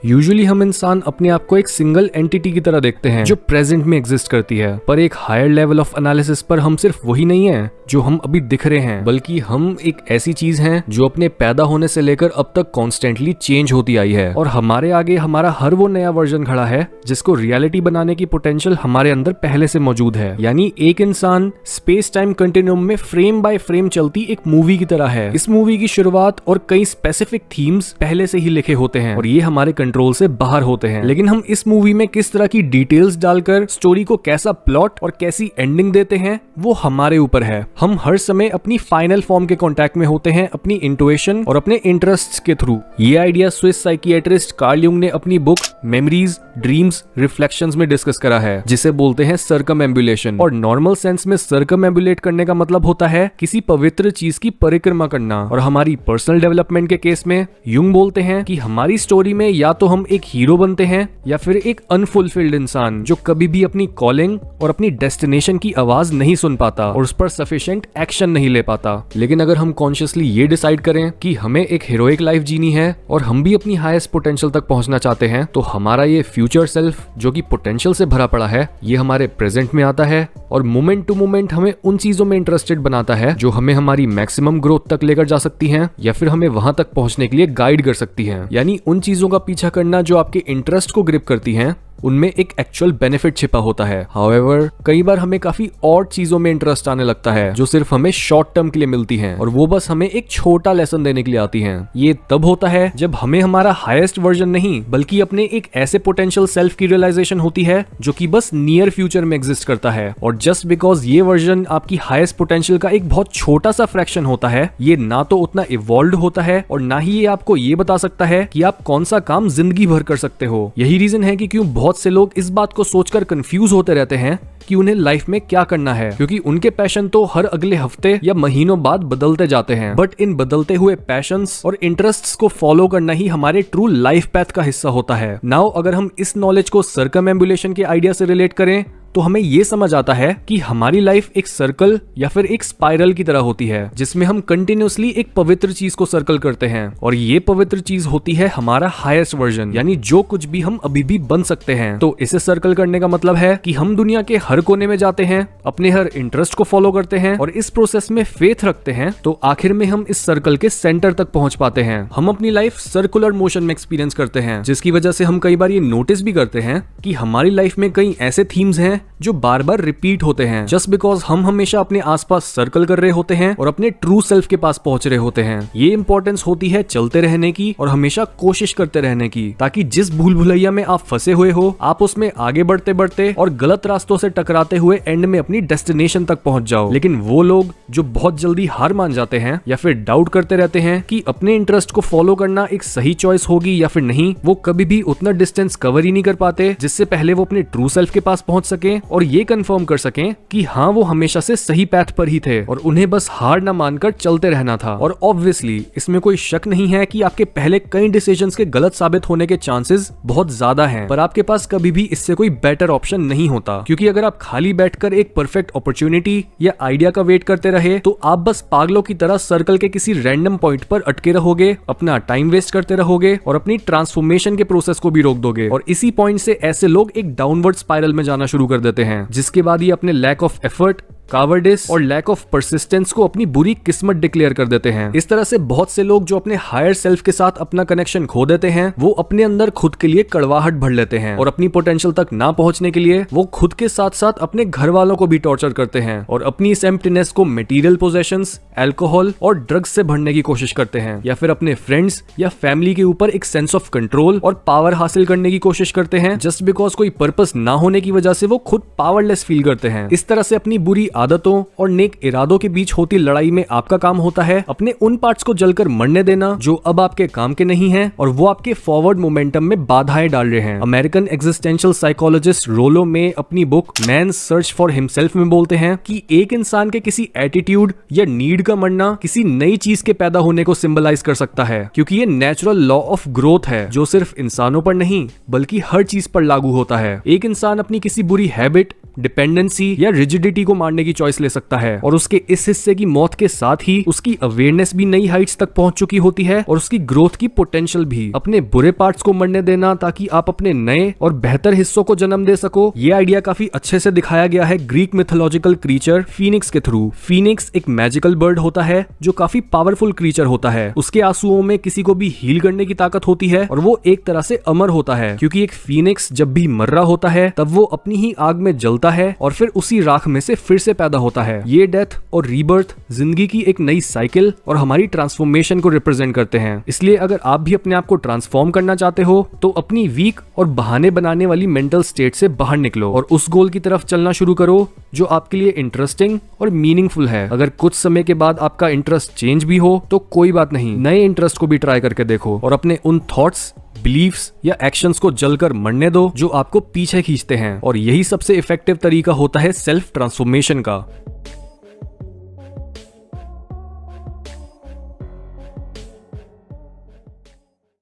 Usually हम इंसान अपने आप को एक सिंगल एंटिटी की तरह देखते हैं जो प्रेजेंट में एग्जिस्ट करती है, पर एक हायर लेवल ऑफ एनालिसिस पर हम सिर्फ वही नहीं है जो हम अभी दिख रहे हैं, बल्कि हम एक ऐसी चीज हैं जो अपने पैदा होने से लेकर अब तक कॉन्स्टेंटली चेंज होती आई है और हमारे आगे हमारा हर वो नया वर्जन खड़ा है जिसको रियलिटी बनाने की पोटेंशियल हमारे अंदर पहले से मौजूद है। यानी एक इंसान स्पेस टाइम कंटिन्यूम में फ्रेम बाय फ्रेम चलती एक मूवी की तरह है। इस मूवी की शुरुआत और कई स्पेसिफिक थीम्स पहले से ही लिखे होते हैं और ये हमारे कंट्रोल से बाहर होते हैं, लेकिन हम इस मूवी में किस तरह की डिटेल्स डालकर स्टोरी को कैसा प्लॉट और कैसी एंडिंग देते हैं वो हमारे ऊपर है। हम हर समय अपनी फाइनल फॉर्म के कांटेक्ट में होते हैं अपनी इंट्यूशन और अपने इंटरेस्ट्स के थ्रू। ये idea Swiss psychiatrist Carl Jung ने अपनी बुक मेमोरीज, ड्रीम्स, रिफ्लेक्शंस में डिस्कस करा है, जिसे बोलते हैं सर्कमएम्बुलेशन। और नॉर्मल सेंस में सर्कमएम्बुलेट करने का मतलब होता है किसी पवित्र चीज की परिक्रमा करना, और हमारी पर्सनल डेवलपमेंट के केस में युंग बोलते हैं कि हमारी स्टोरी में या तो हम एक हीरो बनते हैं या फिर एक अनफुलफिल्ड इंसान जो कभी भी अपनी कॉलिंग और अपनी डेस्टिनेशन की आवाज नहीं सुन पाता और उस पर सफिशिएंट एक्शन नहीं ले पाता। लेकिन अगर हम कॉन्शियसली ये डिसाइड करें कि हमें एक हीरोइक लाइफ जीनी है और हम भी अपनी हाईएस्ट पोटेंशियल तक पहुंचना चाहते हैं, तो हमारा ये फ्यूचर सेल्फ जो कि पोटेंशियल से भरा पड़ा है, ये हमारे प्रेजेंट में आता है और मोमेंट टू मोमेंट हमें उन चीजों में इंटरेस्टेड बनाता है जो हमें हमारी मैक्सिमम ग्रोथ तक लेकर जा सकती हैं या फिर हमें वहां तक पहुंचने के लिए गाइड कर सकती हैं। यानी उन चीजों का पीछा करना जो आपके इंटरेस्ट को ग्रिप करती हैं, उनमें एक एक्चुअल बेनिफिट छिपा होता है। हाउएवर कई बार हमें काफी और चीजों में इंटरेस्ट आने लगता है जो सिर्फ हमें शॉर्ट टर्म के लिए मिलती हैं और वो बस हमें एक छोटा लेसन देने के लिए आती हैं। ये तब होता है जब हमें हमारा हाईएस्ट वर्जन नहीं बल्कि अपने एक ऐसे पोटेंशियल सेल्फ की रियलाइजेशन होती है जो कि बस नियर फ्यूचर में एग्जिस्ट करता है, और जस्ट बिकॉज ये वर्जन आपकी हाईएस्ट पोटेंशियल का एक बहुत छोटा सा फ्रैक्शन होता है, ये ना तो उतना इवॉल्व होता है और ना ही ये आपको ये बता सकता है कि आप कौन सा काम जिंदगी भर कर सकते हो। यही रीजन है कि क्यों बहुत से लोग इस बात को सोचकर कंफ्यूज होते रहते हैं कि उन्हें लाइफ में क्या करना है, क्योंकि उनके पैशन तो हर अगले हफ्ते या महीनों बाद बदलते जाते हैं। बट इन बदलते हुए पैशंस और इंटरेस्ट्स को फॉलो करना ही हमारे ट्रू लाइफ पैथ का हिस्सा होता है। नाउ अगर हम इस नॉलेज को सर्कमएम्बुलेशन के आइडिया से रिलेट करें तो हमें ये समझ आता है कि हमारी लाइफ एक सर्कल या फिर एक स्पाइरल की तरह होती है जिसमें हम कंटिन्यूअसली एक पवित्र चीज को सर्कल करते हैं, और ये पवित्र चीज होती है हमारा हाईएस्ट वर्जन, यानी जो कुछ भी हम अभी भी बन सकते हैं। तो इसे सर्कल करने का मतलब है कि हम दुनिया के हर कोने में जाते हैं, अपने हर इंटरेस्ट को फॉलो करते हैं और इस प्रोसेस में फेथ रखते हैं, तो आखिर में हम इस सर्कल के सेंटर तक पहुंच पाते हैं। हम अपनी लाइफ सर्कुलर मोशन में एक्सपीरियंस करते हैं, जिसकी वजह से हम कई बार ये नोटिस भी करते हैं कि हमारी लाइफ में कई ऐसे थीम्स हैं जो बार बार रिपीट होते हैं, जस्ट बिकॉज हम हमेशा अपने आसपास सर्कल कर रहे होते हैं और अपने ट्रू सेल्फ के पास पहुंच रहे होते हैं। ये इंपॉर्टेंस होती है चलते रहने की और हमेशा कोशिश करते रहने की, ताकि जिस भूल भुलैया में आप फंसे हुए हो आप उसमें आगे बढ़ते बढ़ते और गलत रास्तों से टकराते हुए एंड में अपनी डेस्टिनेशन तक पहुंच जाओ। लेकिन वो लोग जो बहुत जल्दी हार मान जाते हैं या फिर डाउट करते रहते हैं कि अपने इंटरेस्ट को फॉलो करना एक सही चॉइस होगी या फिर नहीं, वो कभी भी उतना डिस्टेंस कवर ही नहीं कर पाते जिससे पहले वो अपने ट्रू सेल्फ के पास पहुंच सके और ये कंफर्म कर सकें कि हाँ वो हमेशा से सही पैथ पर ही थे और उन्हें बस हार ना मानकर चलते रहना था। और ऑब्वियसली इसमें कोई शक नहीं है कि आपके पहले कई डिसीजंस के गलत साबित होने के चांसेस बहुत ज्यादा हैं, पर आपके पास कभी भी इससे कोई बेटर ऑप्शन नहीं होता, क्योंकि अगर आप खाली बैठकर एक परफेक्ट अपॉर्चुनिटी या आइडिया का वेट करते रहे तो आप बस पागलों की तरह सर्कल के किसी रैंडम पॉइंट पर अटके रहोगे, अपना टाइम वेस्ट करते रहोगे और अपनी ट्रांसफॉर्मेशन के प्रोसेस को भी रोक दोगे। और इसी पॉइंट से ऐसे लोग एक डाउनवर्ड स्पाइरल में जाना शुरू कर देते हैं, जिसके बाद ये अपने लैक ऑफ एफर्ट, कावर्डिस और लैक ऑफ परसिस्टेंस को अपनी बुरी किस्मत डिक्लेयर कर देते हैं। इस तरह से बहुत से लोग जो अपने हायर सेल्फ के साथ अपना कनेक्शन खो देते हैं, वो अपने अंदर खुद के लिए कड़वाहट भर लेते हैं और अपनी पोटेंशियल तक ना पहुंचने के लिए वो खुद के साथ साथ अपने घर वालों को भी टॉर्चर करते हैं और अपनी इस एम्प्टीनेस को मटेरियल पोजेशंस, अल्कोहल और ड्रग्स से भरने की कोशिश करते हैं, या फिर अपने फ्रेंड्स या फैमिली के ऊपर एक सेंस ऑफ कंट्रोल और पावर हासिल करने की कोशिश करते हैं, जस्ट बिकॉज कोई पर्पस ना होने की वजह से वो खुद पावरलेस फील करते हैं। इस तरह से अपनी बुरी आदतों और नेक इरादों के बीच होती लड़ाई में आपका काम होता है अपने उन पार्ट्स को जलकर मरने देना जो अब आपके काम के नहीं हैं और वो आपके फॉरवर्ड मोमेंटम में बाधाएं डाल रहे हैं। American existential psychologist Rollo May अपनी book man's search for himself में बोलते हैं कि एक इंसान के किसी एटीट्यूड या नीड का मरना किसी नई चीज के पैदा होने को सिंबलाइज कर सकता है, क्योंकि ये नेचुरल लॉ ऑफ ग्रोथ है जो सिर्फ इंसानों पर नहीं बल्कि हर चीज पर लागू होता है। एक इंसान अपनी किसी बुरी हैबिट डिपेंडेंसी या रिजिडिटी को मारने की चॉइस ले सकता है, और उसके इस हिस्से की मौत के साथ ही उसकी अवेयरनेस भी नई हाइट्स तक पहुंच चुकी होती है और उसकी ग्रोथ की पोटेंशियल भी। अपने बुरे पार्ट्स को मरने देना ताकि आप अपने नए और बेहतर हिस्सों को जन्म दे सको, ये आइडिया काफी अच्छे से दिखाया गया है ग्रीक मिथोलॉजिकल क्रीचर फीनिक्स के थ्रू। फीनिक्स एक मैजिकल बर्ड होता है जो काफी पावरफुल क्रीचर होता है। उसके आंसुओं में किसी को भी हील करने की ताकत होती है और वो एक तरह से अमर होता है, क्योंकि एक फीनिक्स जब भी मर रहा होता है तब वो अपनी ही आग में जलता है और फिर उसी राख में से फिर से पैदा होता है। ये डेथ और रीबर्थ जिंदगी की एक नई साइकिल और हमारी ट्रांसफॉर्मेशन को रिप्रेजेंट करते हैं। इसलिए अगर आप भी अपने आप को ट्रांसफॉर्म करना चाहते हो तो अपनी वीक और बहाने बनाने वाली मेंटल स्टेट से बाहर निकलो और उस गोल की तरफ चलना शुरू करो जो आपके लिए इंटरेस्टिंग और मीनिंगफुल है। अगर कुछ समय के बाद आपका इंटरेस्ट चेंज भी हो तो कोई बात नहीं, नए इंटरेस्ट को भी ट्राई करके देखो और अपने उन थॉट्स, बिलीफ्स या एक्शंस को जलकर मरने दो जो आपको पीछे खींचते हैं। और यही सबसे इफेक्टिव तरीका होता है सेल्फ ट्रांसफॉर्मेशन का।